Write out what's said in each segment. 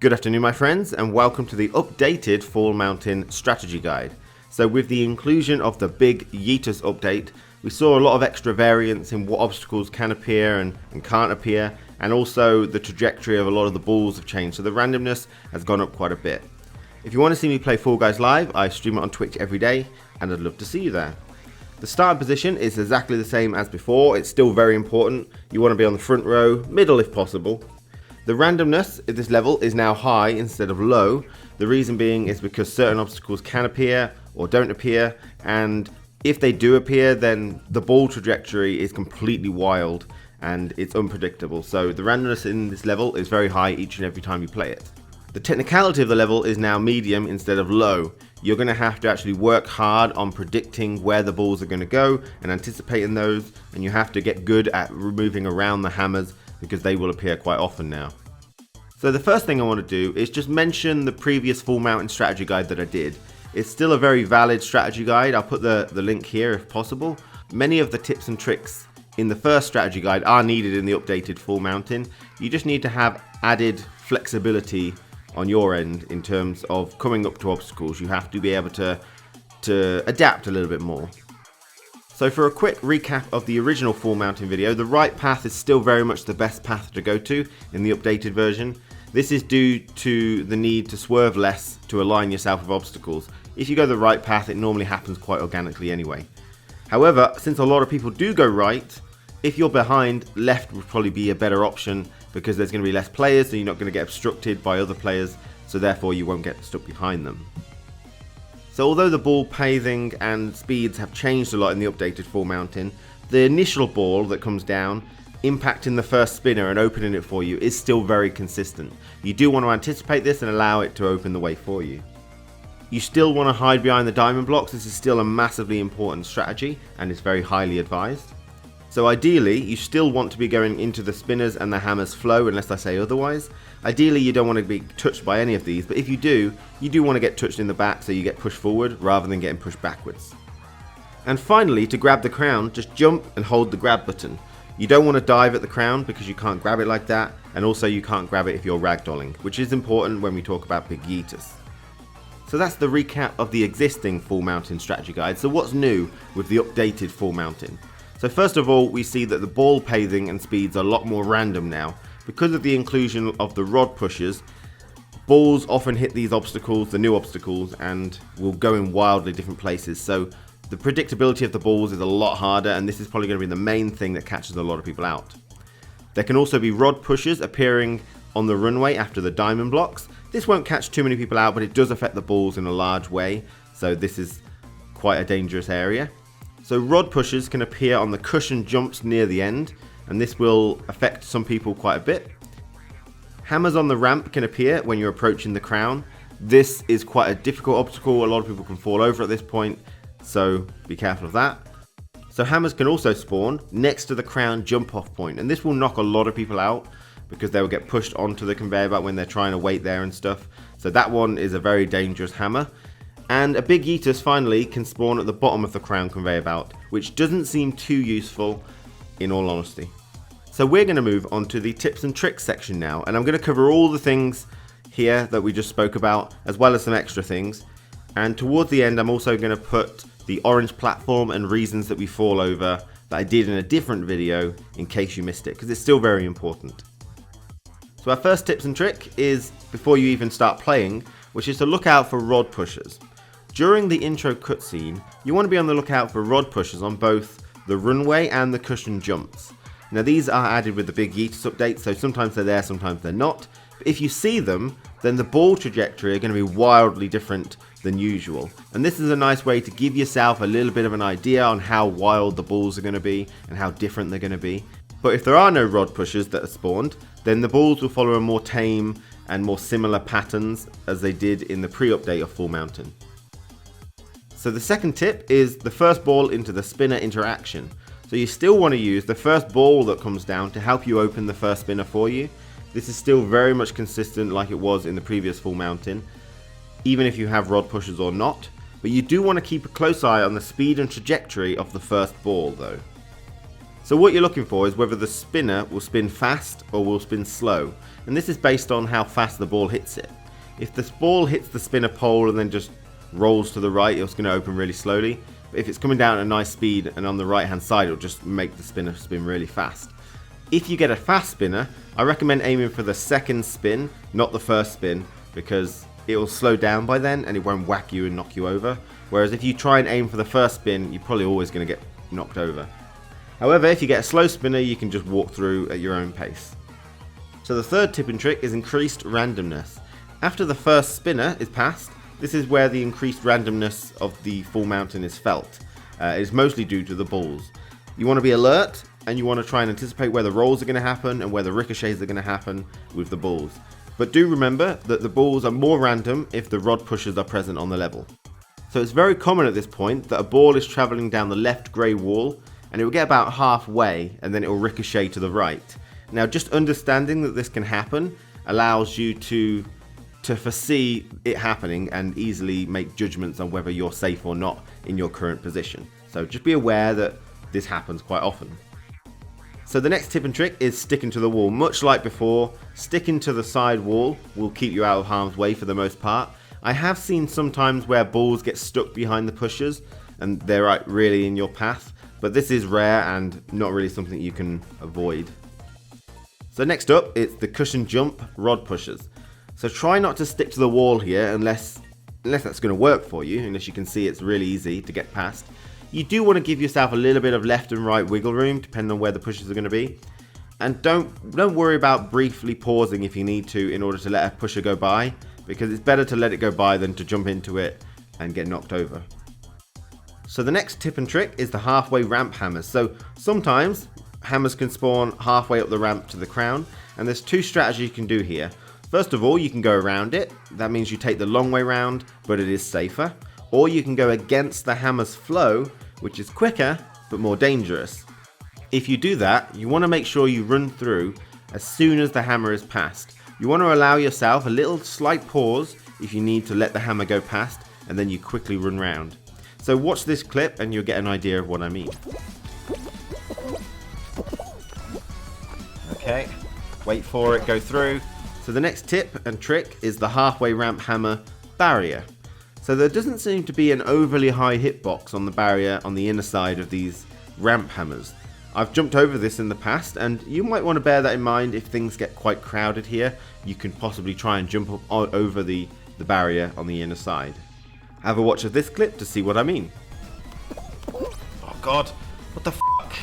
Good afternoon my friends, and welcome to the updated Fall Mountain strategy guide. So with the inclusion of the big Yeetus update, we saw a lot of extra variance in what obstacles can appear and can't appear, and also the trajectory of a lot of the balls have changed, so the randomness has gone up quite a bit. If you want to see me play Fall Guys live, I stream it on Twitch every day, and I'd love to see you there. The starting position is exactly the same as before. It's still very important. You want to be on the front row, middle if possible. The randomness at this level is now high instead of low. The reason being is because certain obstacles can appear or don't appear, and if they do appear, then the ball trajectory is completely wild and it's unpredictable. So the randomness in this level is very high each and every time you play it. The technicality of the level is now medium instead of low. You're going to have to actually work hard on predicting where the balls are going to go and anticipating those, and you have to get good at moving around the hammers because they will appear quite often now. So the first thing I want to do is just mention the previous Fall Mountain strategy guide that I did. It's still a very valid strategy guide. I'll put the link here if possible. Many of the tips and tricks in the first strategy guide are needed in the updated Fall Mountain. You just need to have added flexibility on your end in terms of coming up to obstacles. You have to be able to adapt a little bit more. So for a quick recap of the original Fall Mountain video, the right path is still very much the best path to go to in the updated version. This is due to the need to swerve less to align yourself with obstacles. If you go the right path, it normally happens quite organically anyway. However, since a lot of people do go right, if you're behind, left would probably be a better option because there's going to be less players, so you're not going to get obstructed by other players, so therefore you won't get stuck behind them. So although the ball pacing and speeds have changed a lot in the updated Fall Mountain, the initial ball that comes down, impacting the first spinner and opening it for you, is still very consistent. You do want to anticipate this and allow it to open the way for you. You still want to hide behind the diamond blocks. This is still a massively important strategy and it's very highly advised. So ideally, you still want to be going into the spinners and the hammers flow, unless I say otherwise. Ideally, you don't want to be touched by any of these, but if you do want to get touched in the back so you get pushed forward rather than getting pushed backwards. And finally, to grab the crown, just jump and hold the grab button. You don't want to dive at the crown because you can't grab it like that, and also you can't grab it if you're ragdolling, which is important when we talk about big Yeetus. So that's the recap of the existing Fall Mountain strategy guide. So what's new with the updated Fall Mountain? So first of all, we see that the ball pacing and speeds are a lot more random now. Because of the inclusion of the rod pushers, balls often hit these obstacles, the new obstacles, and will go in wildly different places. So the predictability of the balls is a lot harder, and this is probably going to be the main thing that catches a lot of people out. There can also be rod pushers appearing on the runway after the diamond blocks. This won't catch too many people out, but it does affect the balls in a large way, so this is quite a dangerous area. So rod pushers can appear on the cushion jumps near the end, and this will affect some people quite a bit. Hammers on the ramp can appear when you're approaching the crown. This is quite a difficult obstacle. A lot of people can fall over at this point, so be careful of that. So hammers can also spawn next to the crown jump off point, and this will knock a lot of people out because they will get pushed onto the conveyor belt when they're trying to wait there and stuff. So that one is a very dangerous hammer. And a big Yeetus finally can spawn at the bottom of the crown conveyor belt, which doesn't seem too useful in all honesty. So we're going to move on to the tips and tricks section now, and I'm going to cover all the things here that we just spoke about, as well as some extra things. And towards the end, I'm also going to put the orange platform and reasons that we fall over that I did in a different video in case you missed it, because it's still very important. So our first tips and trick is before you even start playing, which is to look out for rod pushers. During the intro cutscene, you want to be on the lookout for rod pushers on both the runway and the cushion jumps. Now these are added with the big Yeetus update, so sometimes they're there, sometimes they're not. But if you see them, then the ball trajectory are going to be wildly different than usual. And this is a nice way to give yourself a little bit of an idea on how wild the balls are going to be and how different they're going to be. But if there are no rod pushers that are spawned, then the balls will follow a more tame and more similar patterns as they did in the pre-update of Fall Mountain. So the second tip is the first ball into the spinner interaction. So you still want to use the first ball that comes down to help you open the first spinner for you. This is still very much consistent like it was in the previous Fall Mountain, even if you have rod pushers or not. But you do want to keep a close eye on the speed and trajectory of the first ball though. So what you're looking for is whether the spinner will spin fast or will spin slow, and this is based on how fast the ball hits it. If the ball hits the spinner pole and then just rolls to the right, it's going to open really slowly. But if it's coming down at a nice speed and on the right hand side, it'll just make the spinner spin really fast. If you get a fast spinner, I recommend aiming for the second spin, not the first spin, because it will slow down by then and it won't whack you and knock you over. Whereas if you try and aim for the first spin, you're probably always going to get knocked over. However, if you get a slow spinner, you can just walk through at your own pace. So the third tip and trick is increased randomness. After the first spinner is passed, this is where the increased randomness of the full mountain is felt. It is mostly due to the balls. You want to be alert and you want to try and anticipate where the rolls are going to happen and where the ricochets are going to happen with the balls. But do remember that the balls are more random if the rod pushers are present on the level. So it's very common at this point that a ball is travelling down the left grey wall and it will get about halfway and then it will ricochet to the right. Now just understanding that this can happen allows you to foresee it happening and easily make judgments on whether you're safe or not in your current position. So just be aware that this happens quite often. So the next tip and trick is sticking to the wall. Much like before, sticking to the side wall will keep you out of harm's way for the most part. I have seen sometimes where balls get stuck behind the pushers and they're really in your path, but this is rare and not really something you can avoid. So next up, it's the cushion jump rod pushers. So try not to stick to the wall here unless that's going to work for you, unless you can see it's really easy to get past. You do want to give yourself a little bit of left and right wiggle room depending on where the pushes are going to be. And don't worry about briefly pausing if you need to in order to let a pusher go by, because it's better to let it go by than to jump into it and get knocked over. So the next tip and trick is the halfway ramp hammers. So sometimes hammers can spawn halfway up the ramp to the crown, and there's two strategies you can do here. First of all, you can go around it. That means you take the long way round, but it is safer. Or you can go against the hammer's flow, which is quicker, but more dangerous. If you do that, you want to make sure you run through as soon as the hammer is passed. You want to allow yourself a little slight pause if you need to let the hammer go past, and then you quickly run round. So watch this clip and you'll get an idea of what I mean. Okay, wait for it, go through. So the next tip and trick is the halfway ramp hammer barrier. So there doesn't seem to be an overly high hitbox on the barrier on the inner side of these ramp hammers. I've jumped over this in the past, and you might want to bear that in mind if things get quite crowded here. You can possibly try and jump up over the barrier on the inner side. Have a watch of this clip to see what I mean. Oh god, what the fuck?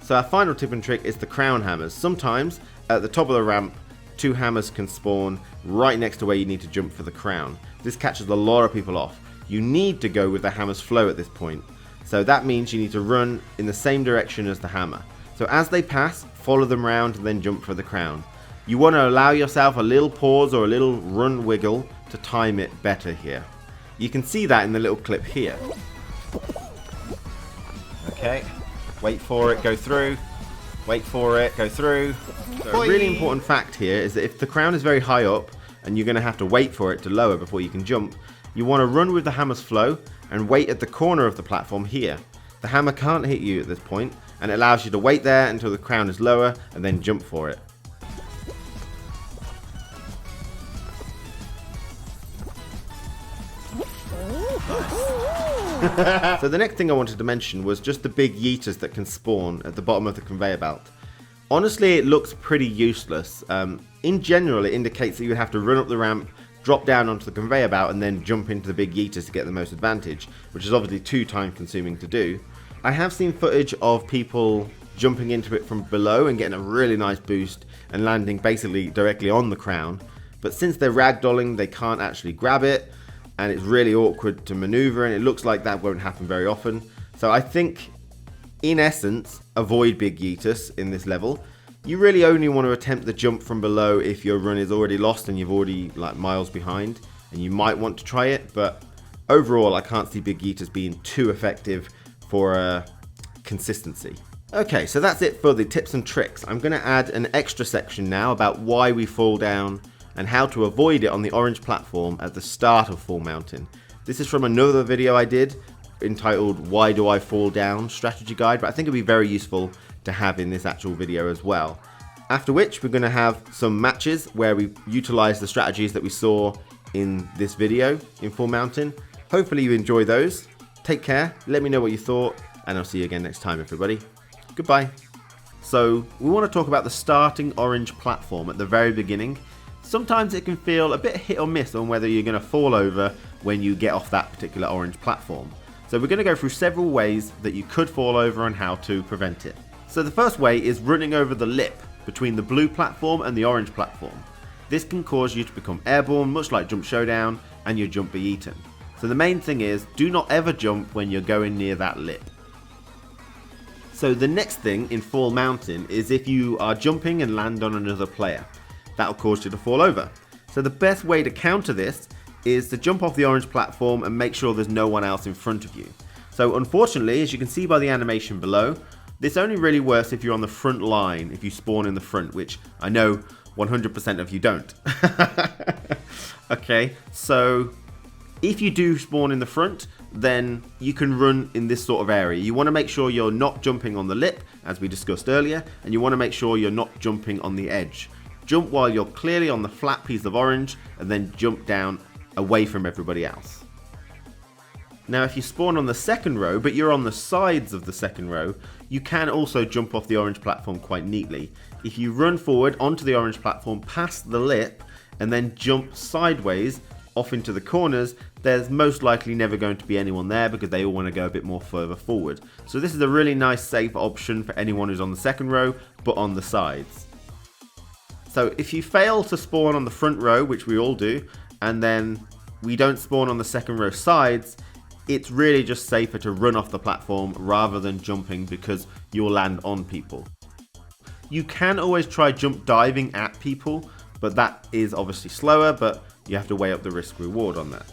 So our final tip and trick is the crown hammers. Sometimes at the top of the ramp, two hammers can spawn right next to where you need to jump for the crown. This catches a lot of people off. You need to go with the hammer's flow at this point. So that means you need to run in the same direction as the hammer. So as they pass, follow them round and then jump for the crown. You want to allow yourself a little pause or a little run wiggle to time it better here. You can see that in the little clip here. Okay, wait for it, go through. Wait for it, go through. So a really important fact here is that if the crown is very high up and you're going to have to wait for it to lower before you can jump, you want to run with the hammer's flow and wait at the corner of the platform here. The hammer can't hit you at this point, and it allows you to wait there until the crown is lower and then jump for it. So the next thing I wanted to mention was just the big Yeetus that can spawn at the bottom of the conveyor belt. Honestly, it looks pretty useless. In general, it indicates that you would have to run up the ramp, drop down onto the conveyor belt, and then jump into the big Yeetus to get the most advantage, which is obviously too time consuming to do. I have seen footage of people jumping into it from below and getting a really nice boost and landing basically directly on the crown, but since they're ragdolling, they can't actually grab it, and it's really awkward to maneuver, and it looks like that won't happen very often. So I think, in essence, avoid big Yeetus in this level. You really only want to attempt the jump from below if your run is already lost and you've already like miles behind, and you might want to try it, but overall I can't see big Yeetus being too effective for consistency. Okay, so that's it for the tips and tricks. I'm going to add an extra section now about why we fall down and how to avoid it on the orange platform at the start of Fall Mountain. This is from another video I did entitled "Why Do I Fall Down?" strategy guide, but I think it'd be very useful to have in this actual video as well. After which we're going to have some matches where we utilize the strategies that we saw in this video in Full Mountain. Hopefully you enjoy those. Take care, let me know what you thought, and I'll see you again next time, everybody. Goodbye. So we want to talk about the starting orange platform at the very beginning. Sometimes it can feel a bit hit or miss on whether you're going to fall over when you get off that particular orange platform. So we're going to go through several ways that you could fall over and how to prevent it. So the first way is running over the lip between the blue platform and the orange platform. This can cause you to become airborne, much like Jump Showdown, and your jump be eaten. So the main thing is, do not ever jump when you're going near that lip. So the next thing in Full Mountain is if you are jumping and land on another player. That'll cause you to fall over. So the best way to counter this is to jump off the orange platform and make sure there's no one else in front of you. So unfortunately, as you can see by the animation below, this only really works if you're on the front line, if you spawn in the front, which I know 100% of you don't. Okay, so if you do spawn in the front, then you can run in this sort of area. You want to make sure you're not jumping on the lip, as we discussed earlier, and you want to make sure you're not jumping on the edge. Jump while you're clearly on the flat piece of orange, and then jump down away from everybody else. Now if you spawn on the second row, but you're on the sides of the second row, you can also jump off the orange platform quite neatly. If you run forward onto the orange platform past the lip, and then jump sideways off into the corners, there's most likely never going to be anyone there because they all want to go a bit more further forward. So this is a really nice safe option for anyone who's on the second row, but on the sides. So if you fail to spawn on the front row, which we all do, and then we don't spawn on the second row sides, it's really just safer to run off the platform rather than jumping because you'll land on people. You can always try jump diving at people, but that is obviously slower, but you have to weigh up the risk reward on that.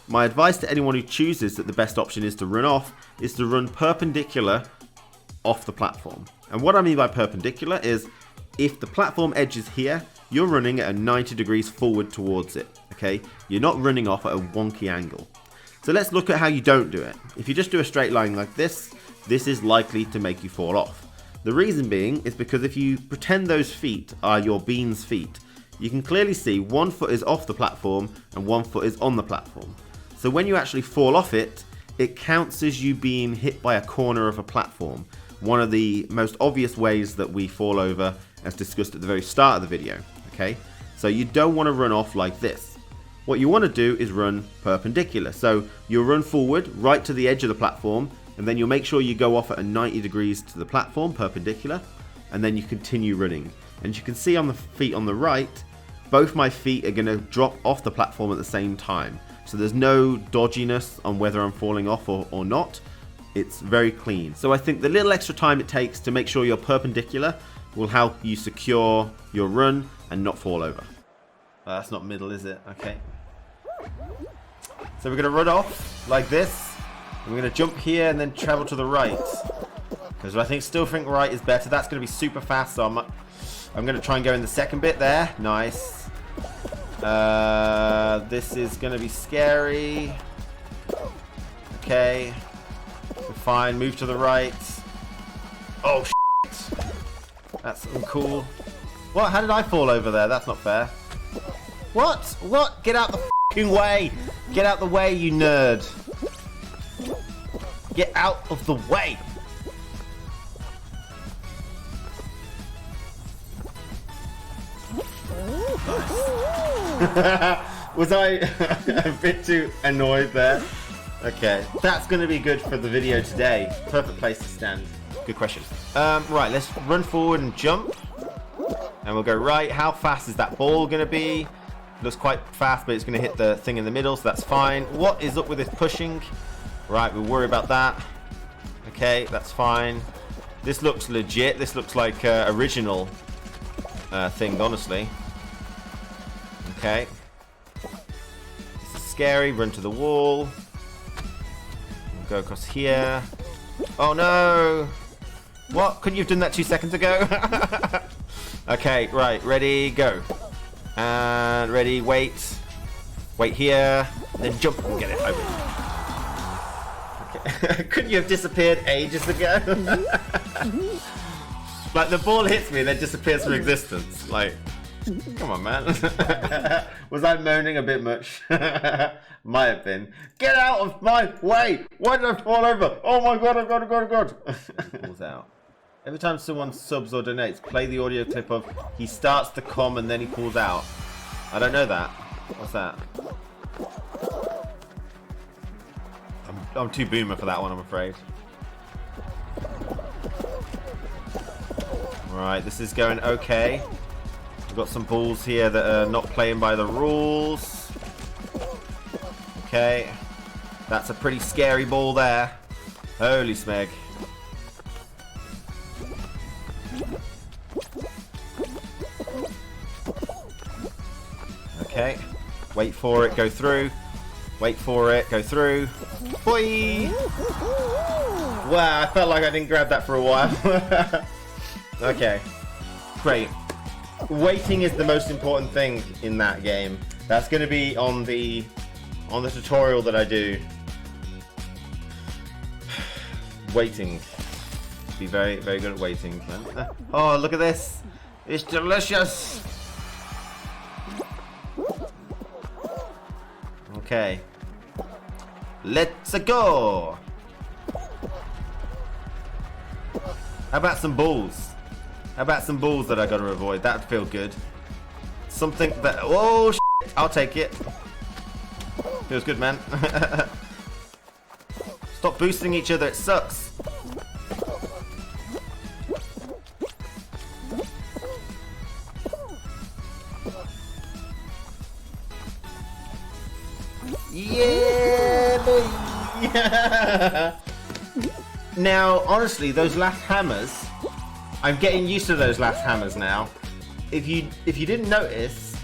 My advice to anyone who chooses that the best option is to run off is to run perpendicular off the platform. And what I mean by perpendicular is if the platform edge is here, you're running at a 90 degrees forward towards it, okay? You're not running off at a wonky angle. So let's look at how you don't do it. If you just do a straight line like this, this is likely to make you fall off. The reason being is because if you pretend those feet are your bean's feet, you can clearly see one foot is off the platform and one foot is on the platform. So when you actually fall off it, it counts as you being hit by a corner of a platform. One of the most obvious ways that we fall over, as discussed at the very start of the video, okay? So you don't want to run off like this. What you want to do is run perpendicular. So you'll run forward right to the edge of the platform, and then you'll make sure you go off at a 90 degrees to the platform, perpendicular, and then you continue running. And you can see on the feet on the right, both my feet are going to drop off the platform at the same time. So there's no dodginess on whether I'm falling off or not. It's very clean. So I think the little extra time it takes to make sure you're perpendicular will help you secure your run and not fall over. That's not middle, is it? Okay. So we're going to run off like this. We're going to jump here and then travel to the right. Because I still think right is better. That's going to be super fast, so I'm going to try and go in the second bit there. Nice. This is going to be scary. Okay. We're fine. Move to the right. Oh, shit. That's uncool. What? How did I fall over there? That's not fair. What? What? Get out the fucking way! Get out the way, you nerd! Get out of the way! Was I a bit too annoyed there? Okay, that's going to be good for the video today. Perfect place to stand. Good question. Right, let's run forward and jump. And we'll go right. How fast is that ball going to be? Looks quite fast, but it's going to hit the thing in the middle, so that's fine. What is up with this pushing? Right, we'll worry about that. Okay, that's fine. This looks legit. This looks like original thing, honestly. Okay. This is scary. Run to the wall. We'll go across here. Oh no! What? Couldn't you have done that 2 seconds ago? Okay, right, ready, go. And ready, wait. Wait here, then jump and get it over. Couldn't you have disappeared ages ago? Like, the ball hits me and then disappears from existence. Like, come on, man. Was I moaning a bit much? Might have been. Get out of my way! Why did I fall over? Oh my god, oh god, oh god, oh god. Pulls out. Every time someone subs or donates, play the audio clip of he starts to come and then he pulls out. I don't know that. What's that? I'm too boomer for that one, I'm afraid. Right, this is going okay. We've got some balls here that are not playing by the rules. Okay. That's a pretty scary ball there. Holy smeg. Okay. Wait for it, go through. Wait for it, go through. Boy! Wow, I felt like I didn't grab that for a while. Okay. Great. Waiting is the most important thing in that game. That's going to be on the tutorial that I do. Waiting. Be very, very good at waiting. Oh, look at this! It's delicious! Okay. Let's go! How about some balls? How about some balls that I gotta avoid? That'd feel good. Something that... Oh, shit! I'll take it. Feels good, man. Stop boosting each other, it sucks. Yeah, boy! Now, honestly, those last hammers... I'm getting used to those last hammers now. If you didn't notice,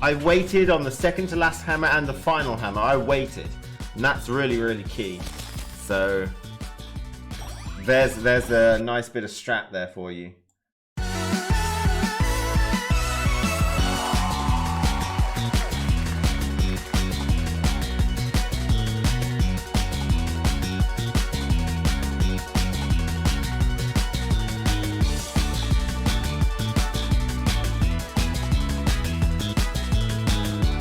I waited on the second to last hammer and the final hammer. I waited, and that's really, really key. So there's a nice bit of strat there for you.